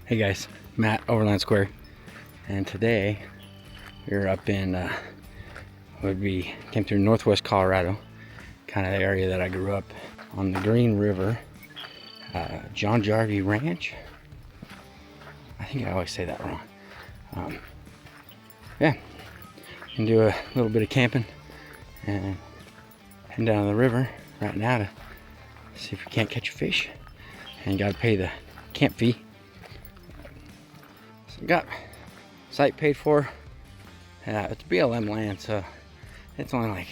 Hey guys, Matt, Overland Square, and today we're up in, came through northwest Colorado, kind of the area that I grew up, on the Green River, John Jarvie Ranch. I think I always say that wrong. Yeah, can do a little bit of camping and head down to the river right now to see if we can't catch a fish, and you gotta pay the camp fee. So got site paid for. It's BLM land, so it's only like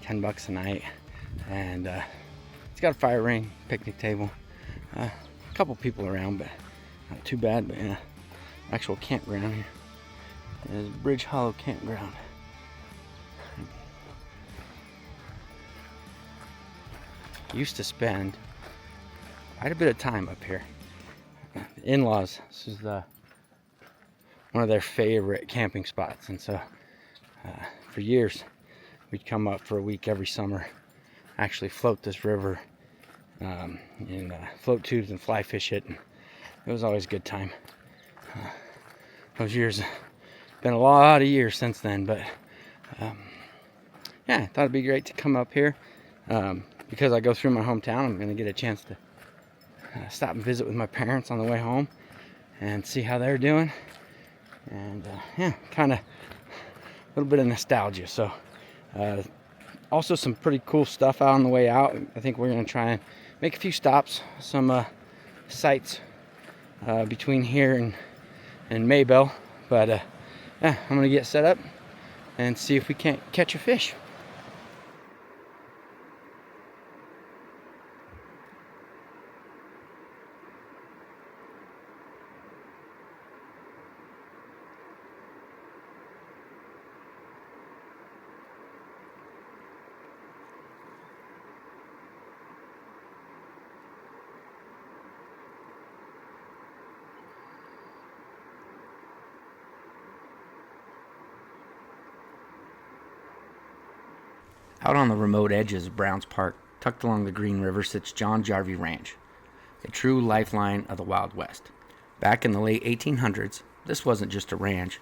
$10 a night, and it's got a fire ring, picnic table, a couple people around, but not too bad. But yeah, actual campground here is Bridge Hollow Campground. Used to spend quite a bit of time up here. The in-laws, this is one of their favorite camping spots, and so for years we'd come up for a week every summer, actually float this river in float tubes and fly fish it, and it was always a good time. Those years, been a lot of years since then, but yeah, I thought it'd be great to come up here because I go through my hometown. I'm going to get a chance to stop and visit with my parents on the way home and see how they're doing, and yeah, kind of a little bit of nostalgia. So also some pretty cool stuff out on the way out. I think we're going to try and make a few stops, some sites between here and Maybell, but yeah, I'm going to get set up and see if we can't catch a fish. Out on the remote edges of Browns Park, tucked along the Green River, sits John Jarvie Ranch, a true lifeline of the Wild West. Back in the late 1800s, this wasn't just a ranch.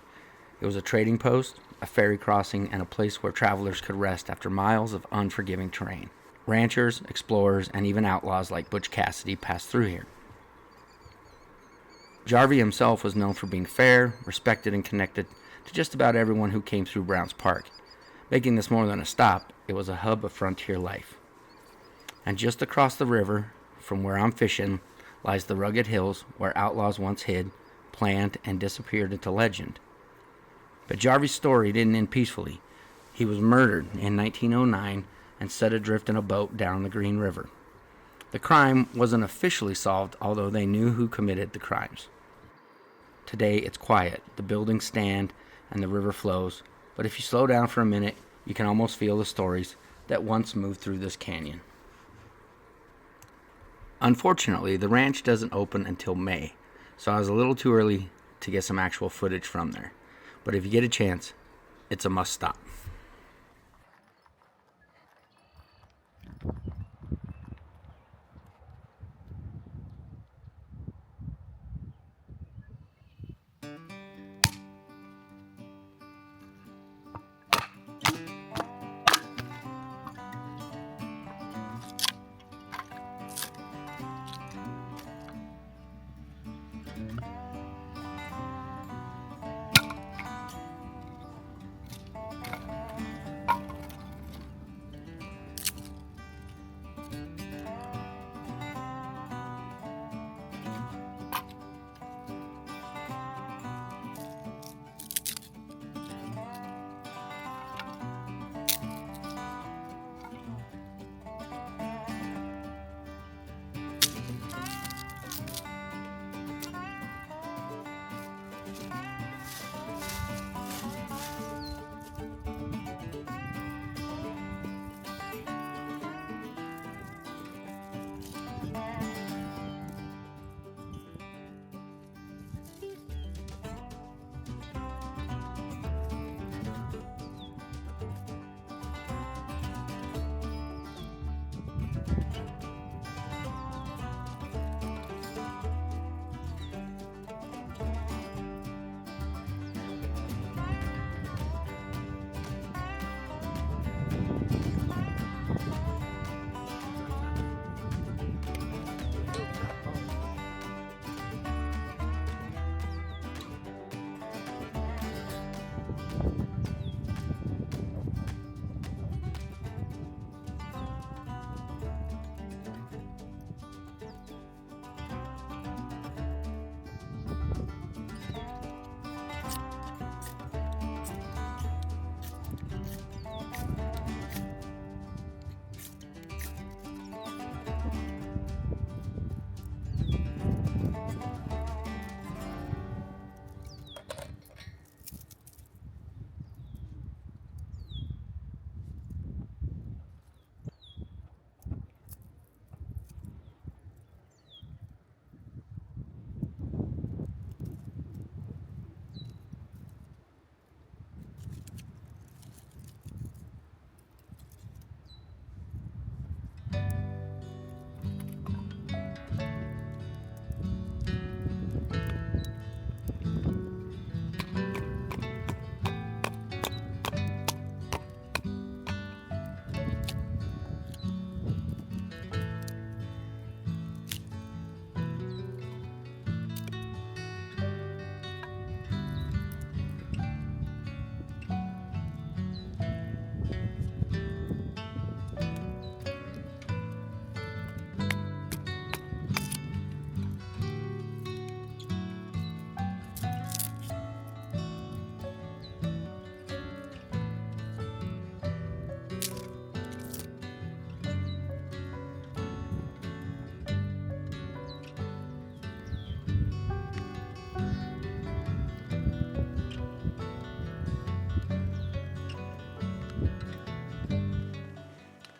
It was a trading post, a ferry crossing, and a place where travelers could rest after miles of unforgiving terrain. Ranchers, explorers, and even outlaws like Butch Cassidy passed through here. Jarvie himself was known for being fair, respected, and connected to just about everyone who came through Browns Park. Making this more than a stop, it was a hub of frontier life. And just across the river from where I'm fishing lies the rugged hills where outlaws once hid, planned, and disappeared into legend. But Jarvie's story didn't end peacefully. He was murdered in 1909 and set adrift in a boat down the Green River. The crime wasn't officially solved, although they knew who committed the crimes. Today it's quiet, the buildings stand, and the river flows, but if you slow down for a minute, you can almost feel the stories that once moved through this canyon. Unfortunately, the ranch doesn't open until May, so I was a little too early to get some actual footage from there. But if you get a chance, it's a must stop.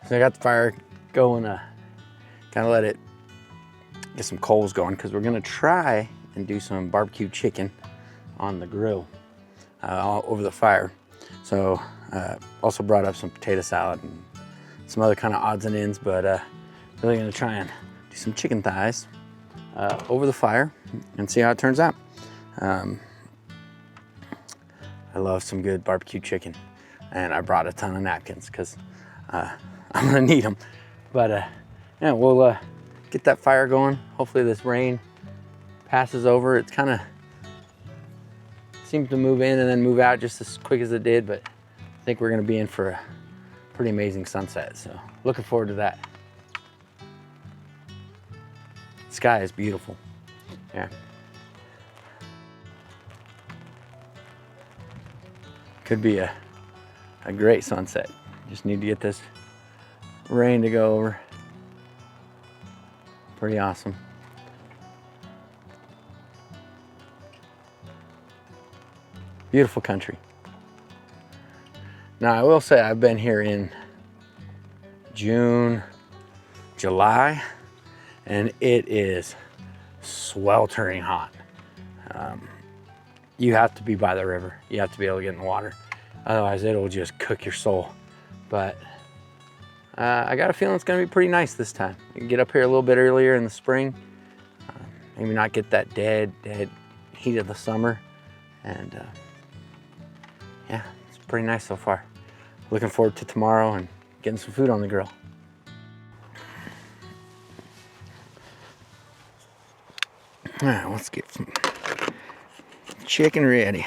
So I got the fire going, kind of let it get some coals going, because we're gonna try and do some barbecue chicken on the grill over the fire. So also brought up some potato salad and some other kind of odds and ends, but really gonna try and do some chicken thighs over the fire and see how it turns out. I love some good barbecue chicken, and I brought a ton of napkins because I'm gonna need them. But yeah, we'll get that fire going. Hopefully this rain passes over. It's kind of seems to move in and then move out just as quick as it did, but I think we're gonna be in for a pretty amazing sunset. So looking forward to that. The sky is beautiful. Yeah. Could be a great sunset. Just need to get this rain to go over. Pretty awesome. Beautiful country. Now I will say I've been here in June, July, and it is sweltering hot. You have to be by the river. You have to be able to get in the water. Otherwise it'll just cook your soul. But I got a feeling it's gonna be pretty nice this time. You can get up here a little bit earlier in the spring. Maybe not get that dead heat of the summer. And yeah, it's pretty nice so far. Looking forward to tomorrow and getting some food on the grill. All right, let's get some chicken ready.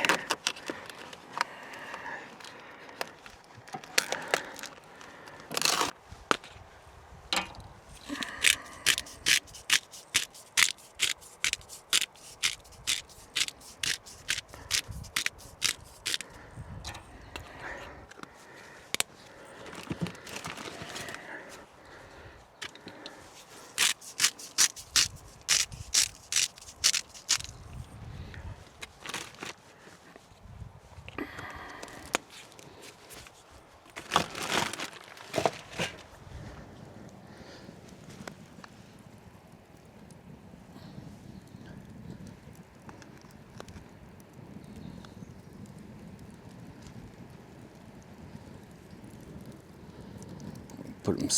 Put them.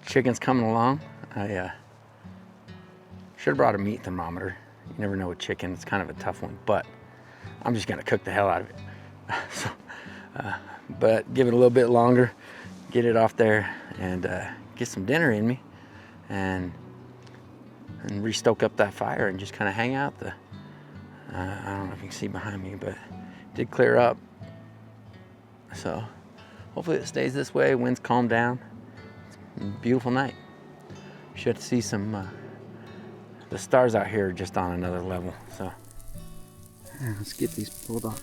Chicken's coming along. I should have brought a meat thermometer. You never know with chicken, it's kind of a tough one, but I'm just gonna cook the hell out of it. So, but give it a little bit longer, get it off there, and get some dinner in me, and restoke up that fire and just kind of hang out. I don't know if you can see behind me, but it did clear up. So hopefully it stays this way. Winds calm down. Beautiful night. Should see some the stars out here are just on another level. So yeah, let's get these pulled off.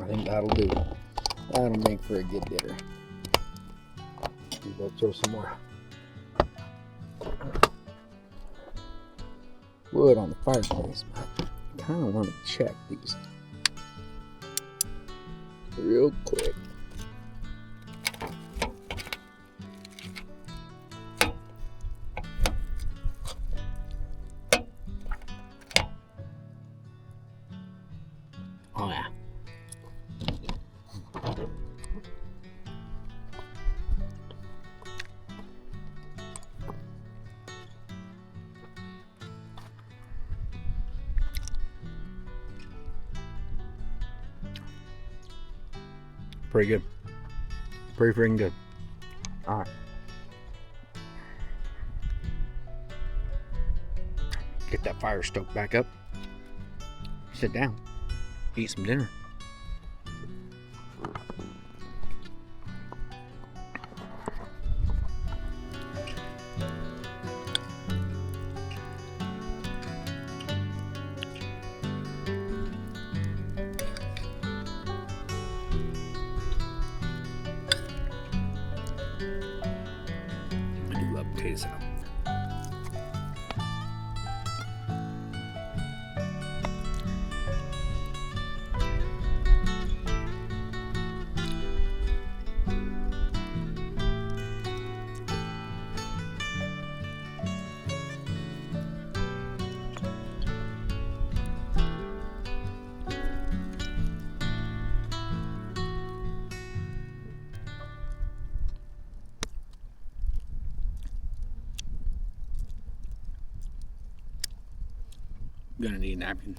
I think that'll do. That'll make for a good dinner. We'll throw some more wood on the fireplace, but I kind of want to check these real quick. Oh yeah. Pretty good. Pretty freaking good. Alright. Get that fire stoked back up. Sit down. Eat some dinner. I do love potato salad. I'm gonna need a napkin.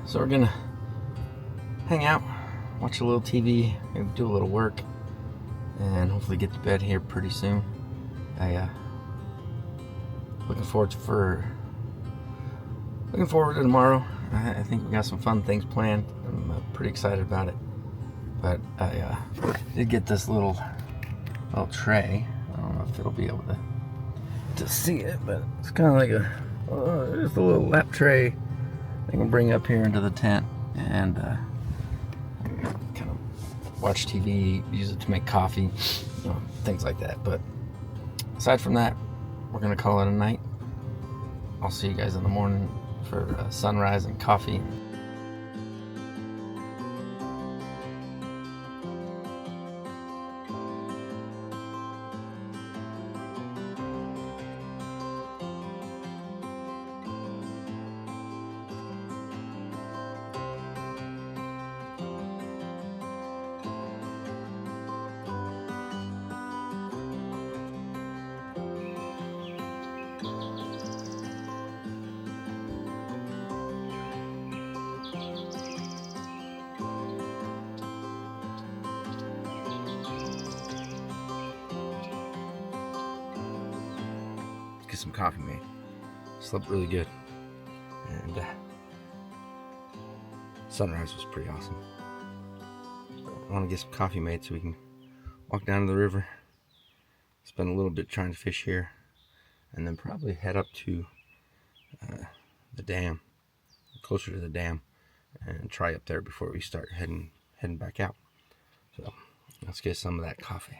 So we're gonna hang out, watch a little TV, maybe do a little work, and hopefully get to bed here pretty soon. Looking forward to tomorrow. I think we got some fun things planned. I'm pretty excited about it. But I did get this little tray. I don't know if it'll be able to see it, but it's kind of like just a little lap tray I can bring up here into the tent and kind of watch TV, use it to make coffee, things like that. But aside from that, we're gonna call it a night. I'll see you guys in the morning for sunrise and coffee. Get some coffee made. Slept really good, and sunrise was pretty awesome. I want to get some coffee made so we can walk down to the river, spend a little bit trying to fish here, and then probably head up to the dam, closer to the dam, and try up there before we start heading back out. So let's get some of that coffee.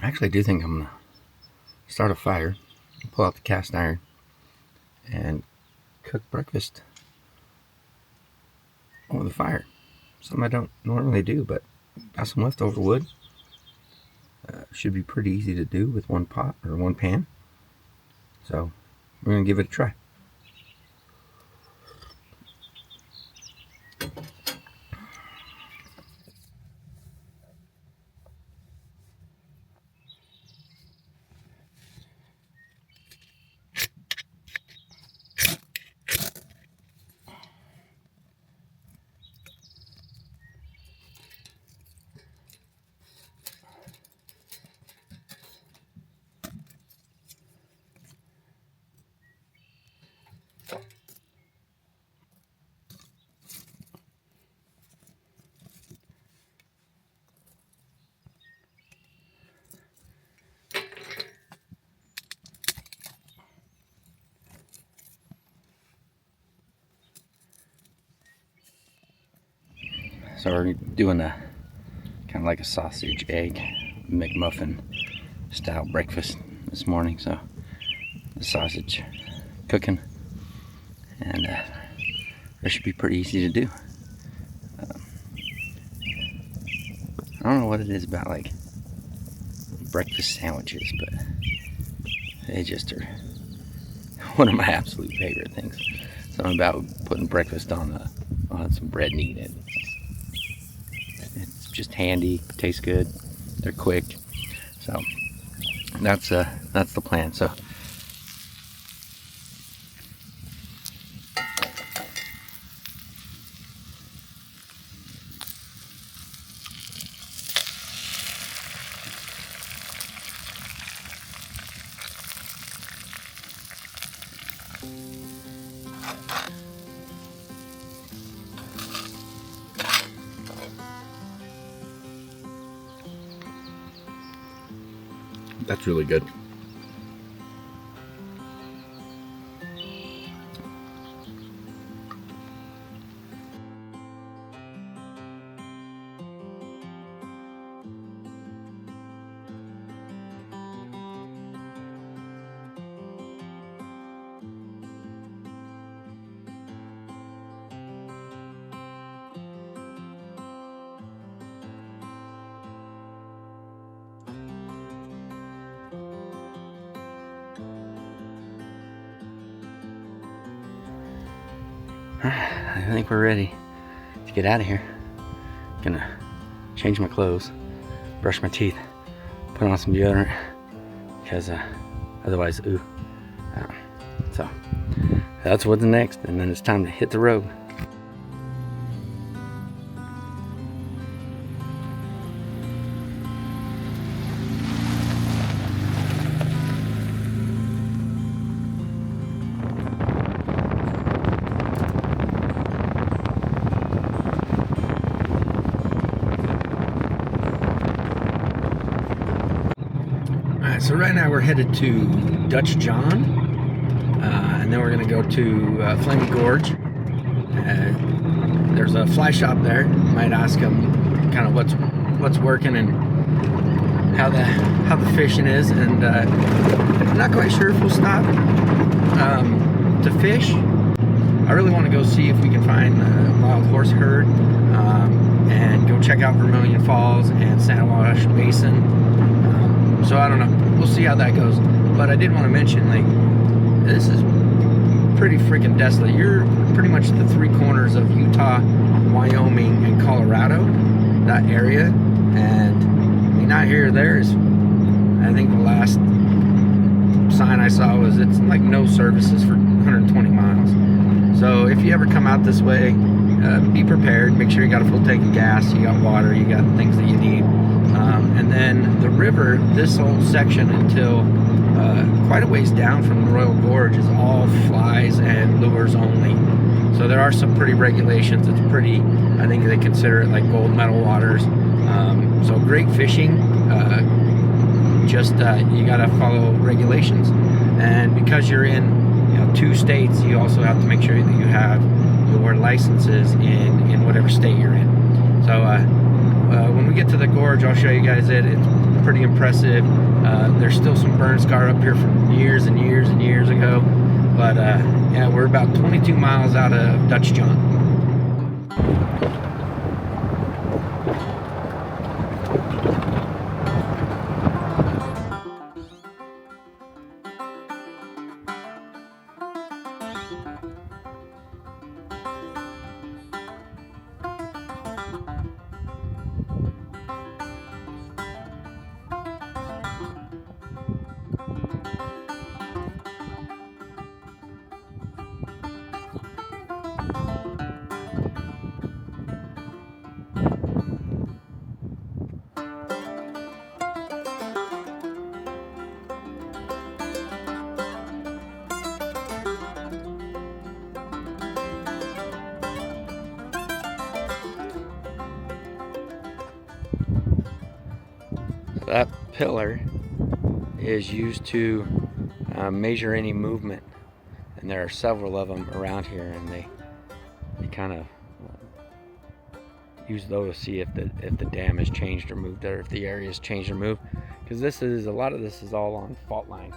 Actually, I do think I'm gonna start a fire, pull out the cast iron, and cook breakfast over the fire. Something I don't normally do, but got some leftover wood. Should be pretty easy to do with one pot or one pan. So we're gonna give it a try. So we're doing a kind of like a sausage egg McMuffin style breakfast this morning. So the sausage cooking, and it should be pretty easy to do. I don't know what it is about like breakfast sandwiches, but they just are one of my absolute favorite things. Something about putting breakfast on some bread and eating it. It's just handy, tastes good, they're quick. So that's the plan. So that's really good. I think we're ready to get out of here. Gonna change my clothes, brush my teeth, put on some deodorant, because otherwise, so that's what's next, and then it's time to hit the road. So right now we're headed to Dutch John, and then we're going to go to Flaming Gorge. There's a fly shop there. Might ask them kind of what's working and how the fishing is, and I'm not quite sure if we'll stop to fish. I really want to go see if we can find a wild horse herd, and go check out Vermilion Falls and Sandwash Basin. So I don't know. We'll see how that goes. But I did want to mention, like, this is pretty freaking desolate. You're pretty much the three corners of Utah, Wyoming, and Colorado, that area. And I mean, out here, there's, I think the last sign I saw was it's like no services for 120 miles. So if you ever come out this way, be prepared. Make sure you got a full tank of gas, you got water, you got things that you need. And then the river, this whole section until quite a ways down from Royal Gorge is all flies and lures only. So there are some pretty regulations. It's pretty, I think they consider it like gold medal waters. So great fishing, just you gotta follow regulations. And because you're in two states, you also have to make sure that you have your licenses in whatever state you're in. So when we get to the gorge, I'll show you guys it. It's pretty impressive. There's still some burn scar up here from years and years and years ago. But yeah, we're about 22 miles out of Dutch John. That pillar is used to measure any movement, and there are several of them around here, and they kind of use those to see if the dam has changed or moved, or if the area has changed or moved, because a lot of this is all on fault lines.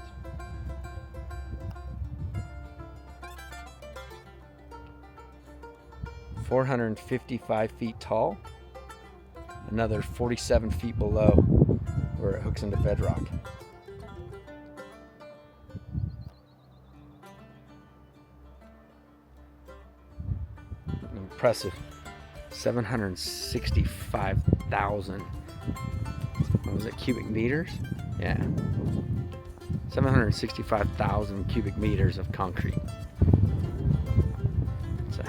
"455 feet tall, another 47 feet below where it hooks into bedrock." Impressive. 765,000, what was it, cubic meters? Yeah. 765,000 cubic meters of concrete. It's a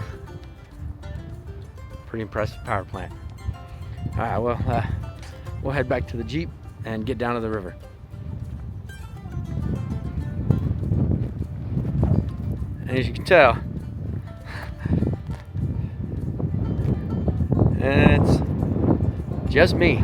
pretty impressive power plant. All right, well, we'll head back to the Jeep and get down to the river. And as you can tell, it's just me.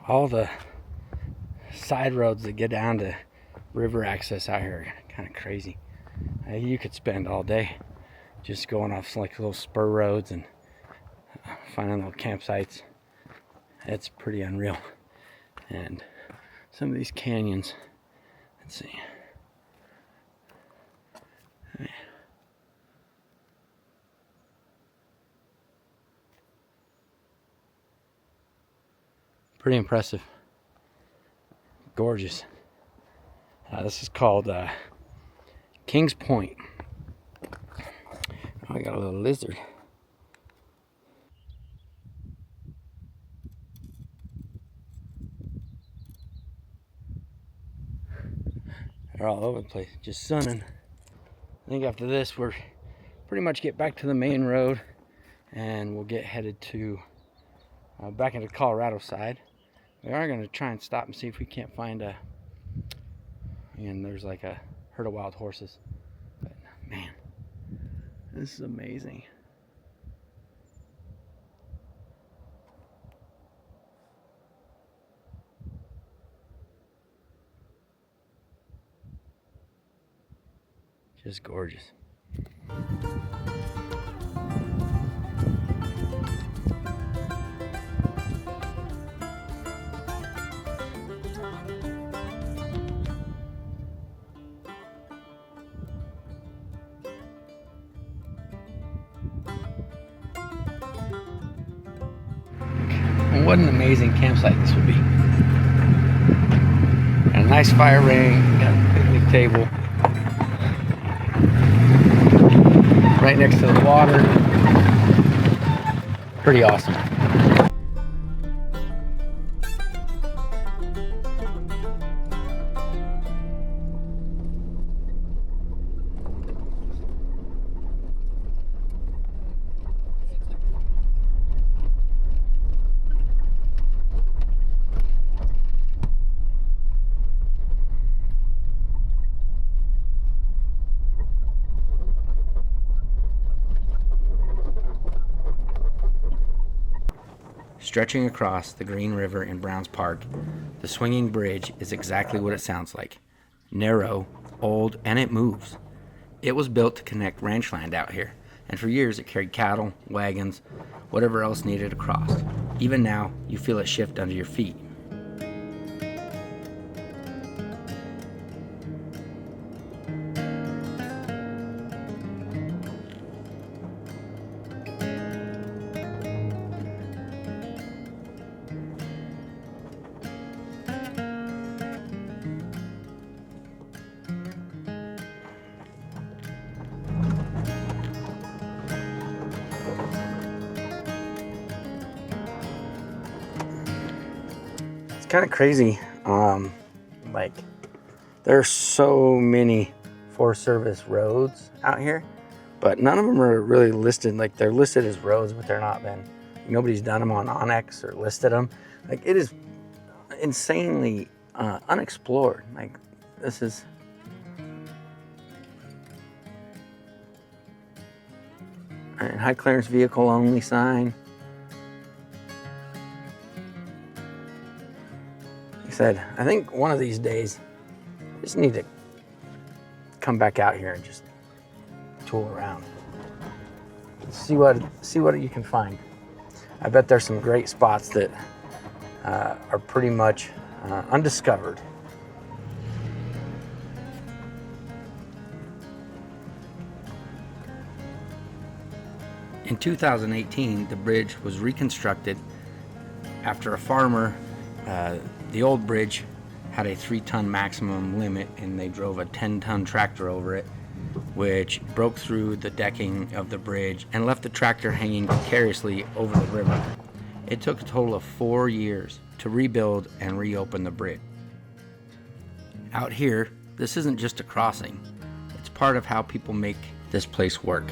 All the side roads that get down to river access out here are kind of crazy. You could spend all day just going off like little spur roads and finding little campsites. It's pretty unreal. And some of these canyons, let's see. Pretty impressive. Gorgeous. This is called Kings Point. Oh, I got a little lizard. They're all over the place, just sunning. I think after this, we're pretty much get back to the main road, and we'll get headed to back into the Colorado side. We are going to try and stop and see if we can't find and there's like a herd of wild horses. But man, this is amazing. Just gorgeous. What an amazing campsite this would be. Got a nice fire ring, got a picnic table right next to the water. Pretty awesome. Stretching across the Green River in Browns Park, the swinging bridge is exactly what it sounds like. Narrow, old, and it moves. It was built to connect ranch land out here, and for years it carried cattle, wagons, whatever else needed to cross. Even now, you feel it shift under your feet. kind of crazy. Like, there are so many Forest Service roads out here, but none of them are really listed. Like, they're listed as roads, but they're not been. Nobody's done them on Onyx or listed them. Like, it is insanely unexplored. Like, this is high clearance vehicle only sign. Like I said, I think one of these days I just need to come back out here and just tool around, see what you can find. I bet there's some great spots that are pretty much undiscovered. In 2018, the bridge was reconstructed after a farmer, the old bridge had a 3-ton maximum limit, and they drove a 10-ton tractor over it, which broke through the decking of the bridge and left the tractor hanging precariously over the river. It took a total of 4 years to rebuild and reopen the bridge. Out here, this isn't just a crossing. It's part of how people make this place work.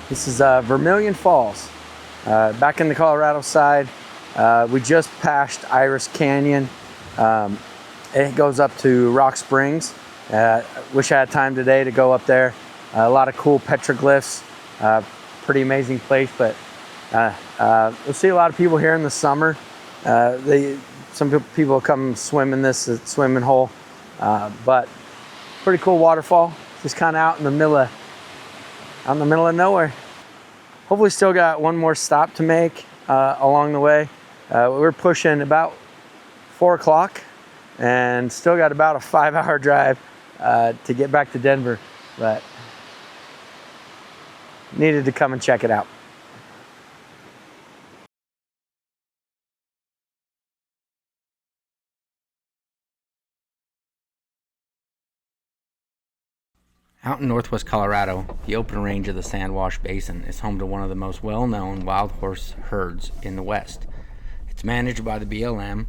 This is Vermilion Falls, back in the Colorado side. We just passed Iris Canyon. It goes up to Rock Springs. Wish I had time today to go up there. A lot of cool petroglyphs, pretty amazing place, but we'll see a lot of people here in the summer. Some people come swim in this swimming hole, but pretty cool waterfall, just kind of out in the middle of nowhere. Hopefully still got one more stop to make along the way. We're pushing about 4 o'clock and still got about a 5-hour drive to get back to Denver, but needed to come and check it out. Out in northwest Colorado, the open range of the Sandwash Basin is home to one of the most well-known wild horse herds in the West. It's managed by the BLM,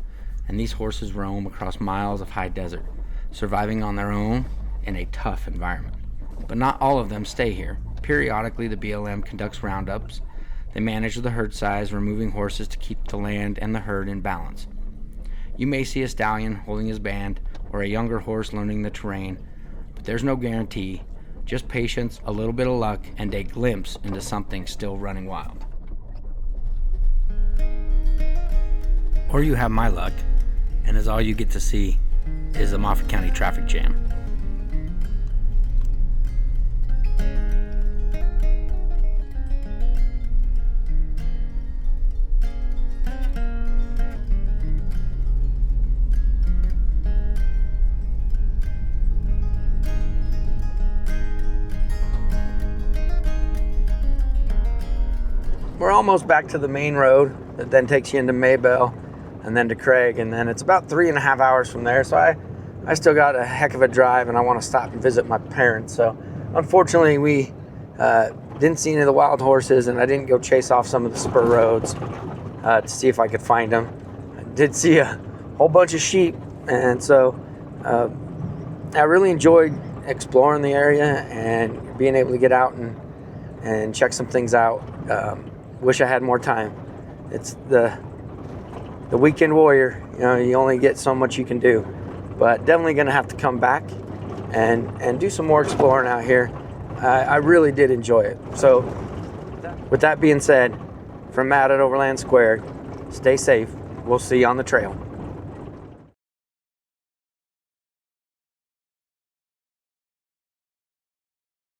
and these horses roam across miles of high desert, surviving on their own in a tough environment. But not all of them stay here. Periodically, the BLM conducts roundups. They manage the herd size, removing horses to keep the land and the herd in balance. You may see a stallion holding his band, or a younger horse learning the terrain, but there's no guarantee, just patience, a little bit of luck, and a glimpse into something still running wild. Or you have my luck, and as all you get to see is the Moffat County traffic jam. We're almost back to the main road that then takes you into Maybell and then to Craig, and then it's about 3.5 hours from there. So I still got a heck of a drive, and I want to stop and visit my parents. So unfortunately, we didn't see any of the wild horses, and I didn't go chase off some of the spur roads. to see if I could find them. I did see a whole bunch of sheep, and so I really enjoyed exploring the area and being able to get out and check some things out. Wish I had more time. It's the weekend warrior. You know, you only get so much you can do, but definitely going to have to come back and do some more exploring out here. I really did enjoy it. So with that being said, from Matt at Overland Squared, stay safe. We'll see you on the trail.